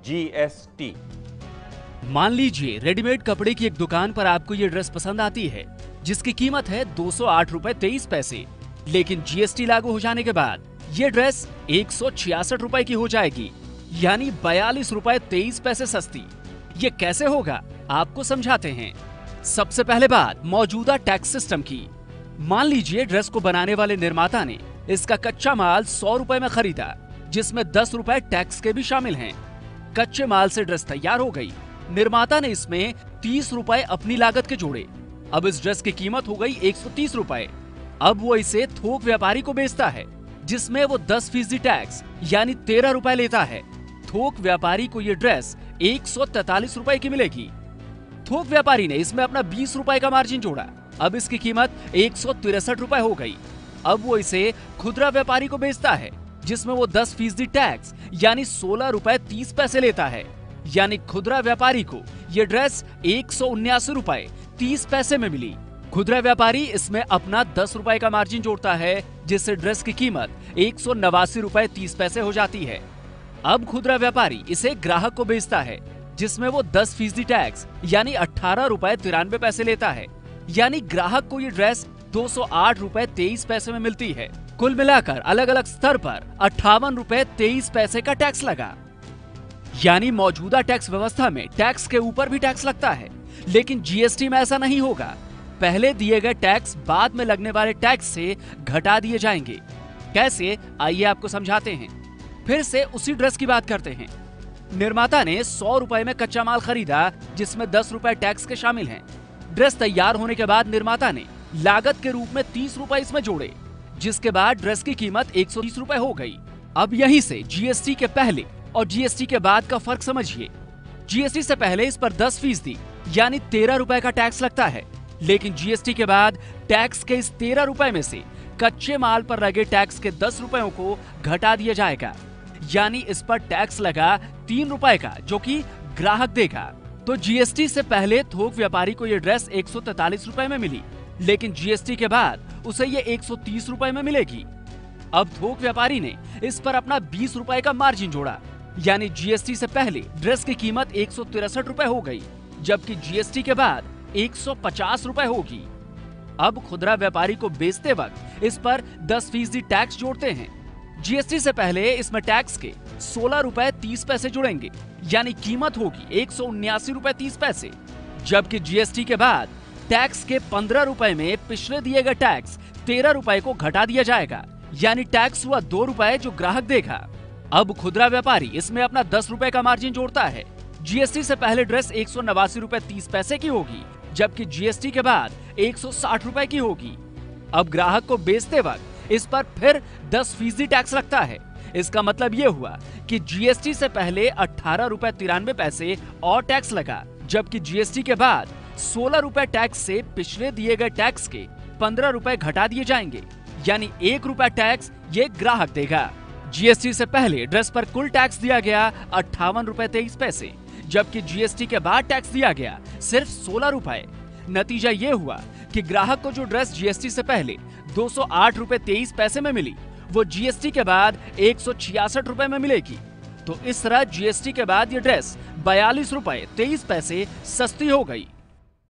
GST. मान लीजिए readymade कपड़े की एक दुकान पर आपको ये ड्रेस पसंद आती है जिसकी कीमत है 208 रुपए 23 पैसे, लेकिन जीएसटी लागू हो जाने के बाद ये ड्रेस 166 रुपए की हो जाएगी, यानी 42 रुपए 23 पैसे सस्ती। ये कैसे होगा आपको समझाते हैं। सबसे पहले बात मौजूदा टैक्स सिस्टम की। मान लीजिए ड्रेस को बनाने वाले निर्माता ने इसका कच्चा माल 100 रुपए में खरीदा, जिसमें 10 रुपए टैक्स के भी शामिल हैं। कच्चे माल से ड्रेस तैयार हो गई, निर्माता ने इसमें 30 रुपए अपनी लागत के जोड़े। अब इस ड्रेस की कीमत हो गई 130 रुपए। अब वो इसे थोक व्यापारी को बेचता है, जिसमें वो 10% टैक्स यानी 13 रुपए लेता है। थोक व्यापारी को ये ड्रेस 143 रुपए की मिलेगी। थोक व्यापारी ने इसमें अपना 20 रुपए का मार्जिन जोड़ा, अब इसकी कीमत 163 रुपए हो गई। अब वो इसे खुदरा व्यापारी को बेचता है, जिसमें वो 10% टैक्स यानी 16 रुपए 30 पैसे लेता है। यानी खुदरा व्यापारी को ये ड्रेस 179 रुपए 30 पैसे में मिली। खुदरा व्यापारी इसमें अपना 10 रुपए का मार्जिन जोड़ता है, जिससे ड्रेस की कीमत 189 रुपए 30 पैसे हो जाती है। अब खुदरा व्यापारी इसे ग्राहक को बेचता है, जिसमें वो 10% टैक्स यानी 18 रुपए 93 पैसे लेता है। यानी ग्राहक को ये ड्रेस 208 रुपए 23 पैसे में मिलती है। कुल मिलाकर अलग अलग स्तर पर 58 रुपए 23 पैसे का टैक्स लगा। यानी मौजूदा टैक्स व्यवस्था में टैक्स के ऊपर भी टैक्स लगता है, लेकिन जीएसटी में ऐसा नहीं होगा। पहले दिए गए टैक्स बाद में लगने वाले टैक्स से घटा दिए जाएंगे। कैसे, आइए आपको समझाते हैं। फिर से उसी ड्रेस की बात करते हैं। निर्माता ने 100 रुपए में कच्चा माल खरीदा, जिसमें 10 रुपए टैक्स के शामिल हैं। ड्रेस तैयार होने के बाद निर्माता ने लागत के रूप में 30 रुपए इसमें जोड़े, जिसके बाद ड्रेस की कीमत 130 रुपए हो गई। अब यहीं से जीएसटी के पहले और जीएसटी के बाद का फर्क समझिए। जीएसटी से पहले इस पर 10% यानी 13 रुपए का टैक्स लगता है, लेकिन जीएसटी के बाद टैक्स के इस 13 रुपए में से कच्चे माल पर लगे टैक्स के 10 रुपयों को घटा दिया जाएगा। यानी इस पर टैक्स लगा 3 रुपए का, जो कि ग्राहक देगा। तो जीएसटी से पहले थोक व्यापारी को ये ड्रेस 143 रुपए में मिली, लेकिन जीएसटी के बाद उसे ये 130 रुपए में मिलेगी। अब थोक व्यापारी ने इस पर अपना 20 रुपए का मार्जिन जोड़ा, यानी जीएसटी से पहले ड्रेस की कीमत 163 रुपए हो गई, जबकि जीएसटी के बाद 150 रुपए होगी। अब खुदरा व्यापारी को बेचते वक्त इस पर 10% टैक्स जोड़ते हैं। जीएसटी से पहले इसमें टैक्स के 16 रुपए 30 पैसे जुड़ेंगे, यानी कीमत होगी 179 रुपए 30 पैसे। जबकि जीएसटी के बाद टैक्स के 15 रुपए में पिछले दिए गए टैक्स 13 रुपए को घटा दिया जाएगा, यानी टैक्स हुआ 2 रुपए जो ग्राहक देगा। अब खुदरा व्यापारी इसमें अपना 10 रुपए का मार्जिन जोड़ता है। जीएसटी से पहले ड्रेस 189 रुपए 30 पैसे की होगी, जबकि जीएसटी के बाद 160 रुपए की होगी। अब ग्राहक को बेचते वक्त इस पर फिर 10% टैक्स लगता है। इसका मतलब ये हुआ कि जीएसटी से पहले 18 रुपए 93 पैसे और टैक्स लगा, जबकि जीएसटी के बाद 16 रुपए टैक्स से पिछले दिए गए टैक्स के 15 रुपए घटा दिए जाएंगे, यानी 1 रुपया टैक्स ये ग्राहक देगा। जीएसटी से पहले ड्रेस पर कुल टैक्स दिया गया 58 रुपए 23 पैसे, जबकि जीएसटी के बाद टैक्स दिया गया सिर्फ 16 रुपए। नतीजा ये हुआ कि ग्राहक को जो ड्रेस जीएसटी से पहले 208 रुपए 23 पैसे में मिली, वो जीएसटी के बाद 166 रुपए में मिलेगी। तो इस तरह जीएसटी के बाद ये ड्रेस 42 रुपए 23 पैसे सस्ती हो गई।